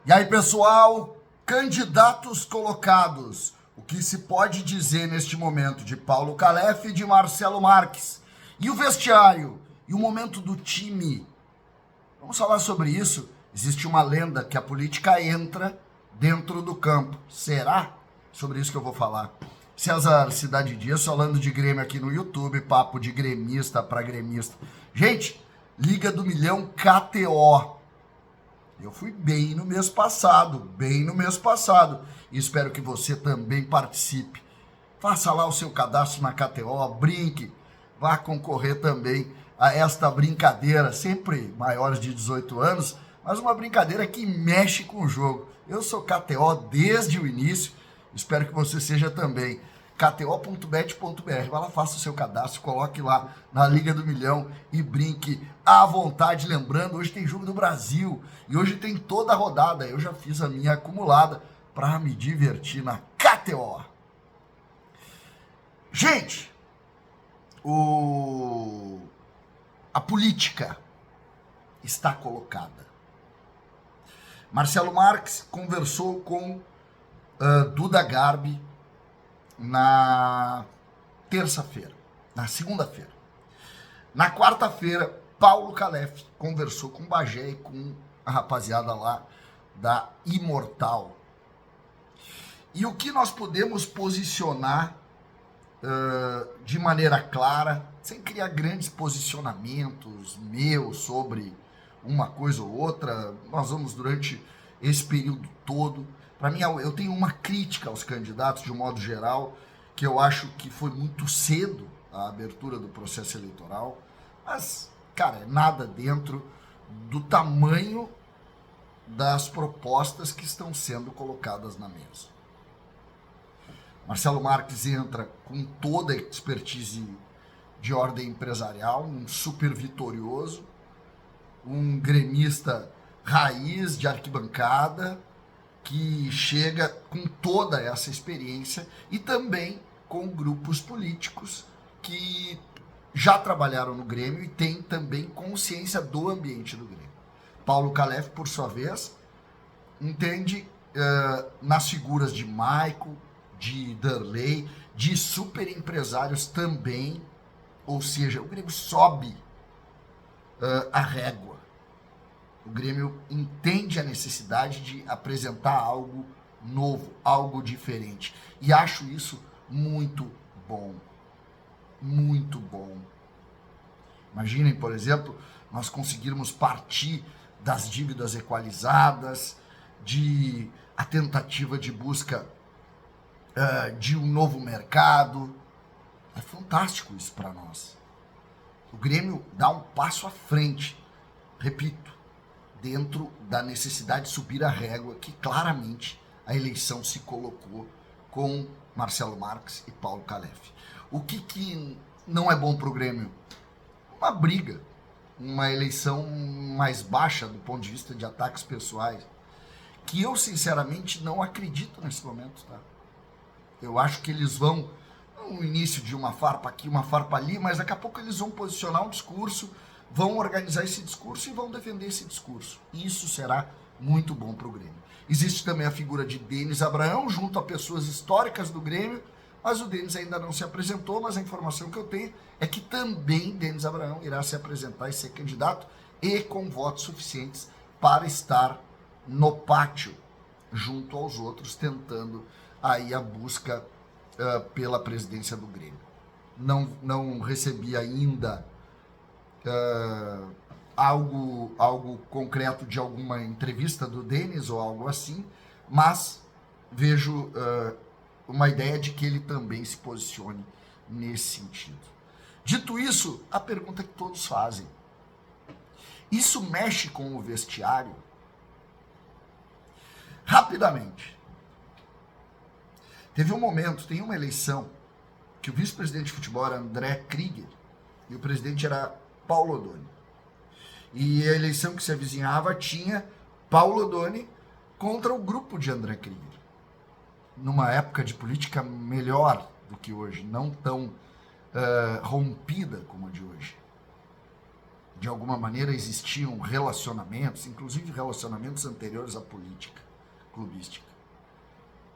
E aí, pessoal, candidatos colocados. O que se pode dizer neste momento de Paulo Calef e de Marcelo Marques? E o vestiário? E o momento do time? Vamos falar sobre isso. Existe uma lenda que a política entra dentro do campo. Será? Sobre isso que eu vou falar. César Cidade Dias falando de Grêmio aqui no YouTube, papo de gremista para gremista. Gente, Liga do Milhão KTO. Eu fui bem no mês passado. E espero que você também participe. Faça lá o seu cadastro na KTO, brinque, vá concorrer também a esta brincadeira, sempre maiores de 18 anos, mas uma brincadeira que mexe com o jogo. Eu sou KTO desde o início, espero que você seja também. kto.bet.br, vai lá, faça o seu cadastro, coloque lá na Liga do Milhão e brinque à vontade. Lembrando, hoje tem jogo do Brasil e hoje tem toda a rodada. Eu já fiz a minha acumulada para me divertir na KTO. Gente, a política está colocada. Marcelo Marques conversou com Duda Garbi na terça-feira, na segunda-feira. Na quarta-feira, Paulo Calef conversou com o Bagé e com a rapaziada lá da Imortal. E o que nós podemos posicionar de maneira clara, sem criar grandes posicionamentos meus sobre uma coisa ou outra, nós vamos durante esse período todo. Para mim, eu tenho uma crítica aos candidatos de um modo geral, que eu acho que foi muito cedo a abertura do processo eleitoral, mas, cara, é nada dentro do tamanho das propostas que estão sendo colocadas na mesa. Marcelo Marques entra com toda a expertise de ordem empresarial, um super vitorioso, um gremista raiz de arquibancada, que chega com toda essa experiência e também com grupos políticos que já trabalharam no Grêmio e têm também consciência do ambiente do Grêmio. Paulo Calef, por sua vez, entende nas figuras de Maico, de Darley, de super empresários também, ou seja, o Grêmio sobe a régua. O Grêmio entende a necessidade de apresentar algo novo, algo diferente. E acho isso muito bom. Muito bom. Imaginem, por exemplo, nós conseguirmos partir das dívidas equalizadas, de a tentativa de busca de um novo mercado. É fantástico isso para nós. O Grêmio dá um passo à frente, repito, dentro da necessidade de subir a régua que claramente a eleição se colocou com Marcelo Marques e Paulo Calef. O que não é bom para o Grêmio? Uma briga, uma eleição mais baixa do ponto de vista de ataques pessoais, que eu sinceramente não acredito nesse momento, tá? Eu acho que eles vão, no início de uma farpa aqui, uma farpa ali, mas daqui a pouco eles vão posicionar um discurso, vão organizar esse discurso e vão defender esse discurso. Isso será muito bom para o Grêmio. Existe também a figura de Denis Abraão, junto a pessoas históricas do Grêmio, mas o Denis ainda não se apresentou, mas a informação que eu tenho é que também Denis Abraão irá se apresentar e ser candidato e com votos suficientes para estar no pátio, junto aos outros, tentando aí a busca pela presidência do Grêmio. Não recebi ainda algo concreto de alguma entrevista do Denis ou algo assim, mas vejo uma ideia de que ele também se posicione nesse sentido. Dito isso, a pergunta que todos fazem: isso mexe com o vestiário? Rapidamente. Teve um momento, tem uma eleição, que o vice-presidente de futebol era André Krieger e o presidente era Paulo Odoni. E a eleição que se avizinhava tinha Paulo Odoni contra o grupo de André Krieger. Numa época de política melhor do que hoje, não tão rompida como a de hoje. de alguma maneira existiam relacionamentos, inclusive relacionamentos anteriores à política clubística.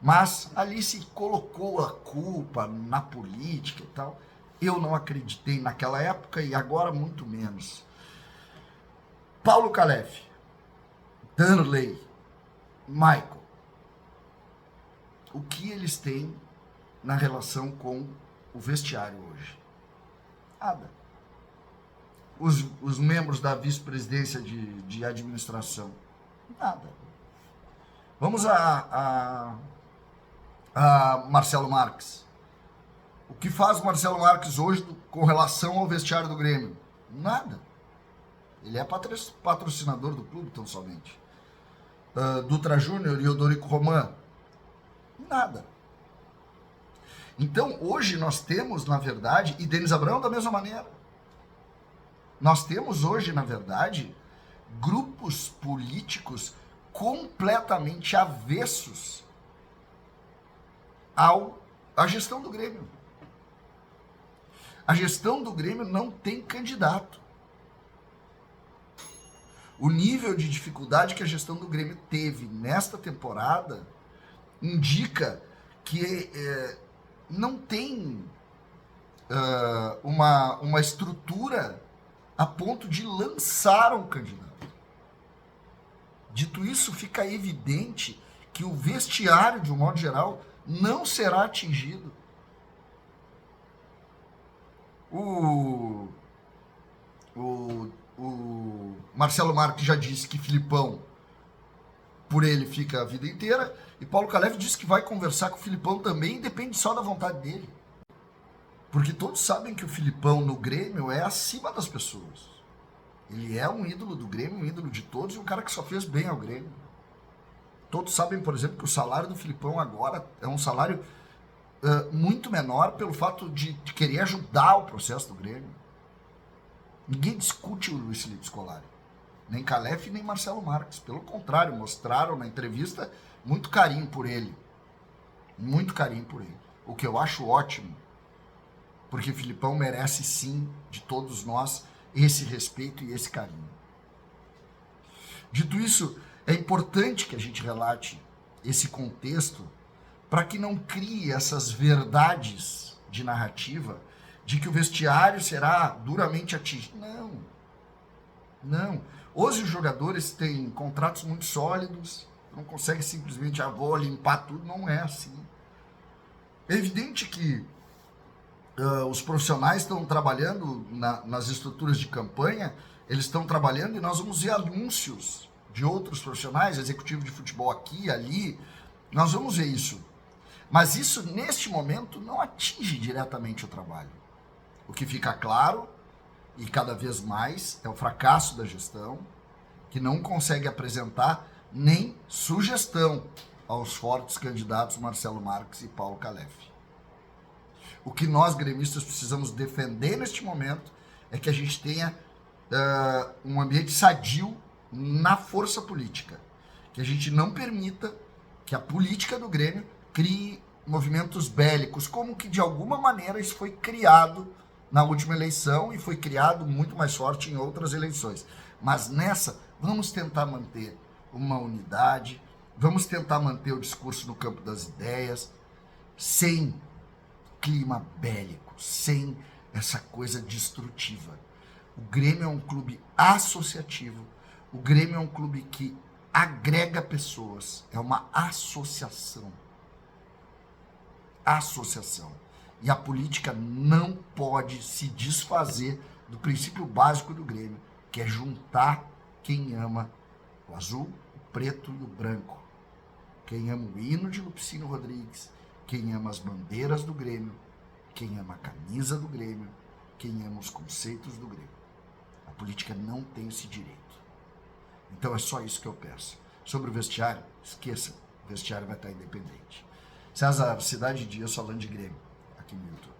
Mas ali se colocou a culpa na política e tal. Eu não acreditei naquela época e agora muito menos. Paulo Calef, Danley, Michael, o que eles têm na relação com o vestiário hoje? Nada. Os membros da vice-presidência de administração? Nada. Vamos a Marcelo Marques. O que faz o Marcelo Marques hoje com relação ao vestiário do Grêmio? Nada. Ele é patrocinador do clube, tão somente. Dutra Júnior e Odorico Roman? Nada. Então, hoje nós temos, na verdade, e Denis Abrão da mesma maneira, nós temos hoje, na verdade, grupos políticos completamente avessos à gestão do Grêmio. A gestão do Grêmio não tem candidato. O nível de dificuldade que a gestão do Grêmio teve nesta temporada indica que não tem uma estrutura a ponto de lançar um candidato. Dito isso, fica evidente que o vestiário, de um modo geral, não será atingido. O Marcelo Marques já disse que Filipão, por ele, fica a vida inteira, e Paulo Calef disse que vai conversar com o Filipão também, e depende só da vontade dele. Porque todos sabem que o Filipão no Grêmio é acima das pessoas. Ele é um ídolo do Grêmio, um ídolo de todos, e um cara que só fez bem ao Grêmio. Todos sabem, por exemplo, que o salário do Filipão agora é um salário muito menor pelo fato de querer ajudar o processo do Grêmio. Ninguém discute o Luiz Felipe Scolari. Nem Calef, nem Marcelo Marques. Pelo contrário, mostraram na entrevista muito carinho por ele. Muito carinho por ele. O que eu acho ótimo. Porque o Filipão merece, sim, de todos nós, esse respeito e esse carinho. Dito isso, é importante que a gente relate esse contexto para que não crie essas verdades de narrativa de que o vestiário será duramente atingido. Não. Hoje os jogadores têm contratos muito sólidos, não conseguem simplesmente, vou limpar tudo, não é assim. É evidente que os profissionais estão trabalhando nas estruturas de campanha, eles estão trabalhando e nós vamos ver anúncios de outros profissionais, executivo de futebol aqui, ali, nós vamos ver isso. Mas isso, neste momento, não atinge diretamente o trabalho. O que fica claro, e cada vez mais, é o fracasso da gestão, que não consegue apresentar nem sugestão aos fortes candidatos Marcelo Marques e Paulo Calef. O que nós, gremistas, precisamos defender neste momento é que a gente tenha um ambiente sadio na força política. Que a gente não permita que a política do Grêmio crie movimentos bélicos, como que de alguma maneira isso foi criado na última eleição e foi criado muito mais forte em outras eleições. Mas nessa, vamos tentar manter uma unidade, vamos tentar manter o discurso no campo das ideias, sem clima bélico, sem essa coisa destrutiva. O Grêmio é um clube associativo, o Grêmio é um clube que agrega pessoas, é uma associação. E a política não pode se desfazer do princípio básico do Grêmio, que é juntar quem ama o azul, o preto e o branco. Quem ama o hino de Lupicínio Rodrigues, quem ama as bandeiras do Grêmio, quem ama a camisa do Grêmio, quem ama os conceitos do Grêmio. A política não tem esse direito. Então é só isso que eu peço. Sobre o vestiário, esqueça, o vestiário vai estar independente. César, Cidade Dias falando de Grêmio, aqui no YouTube.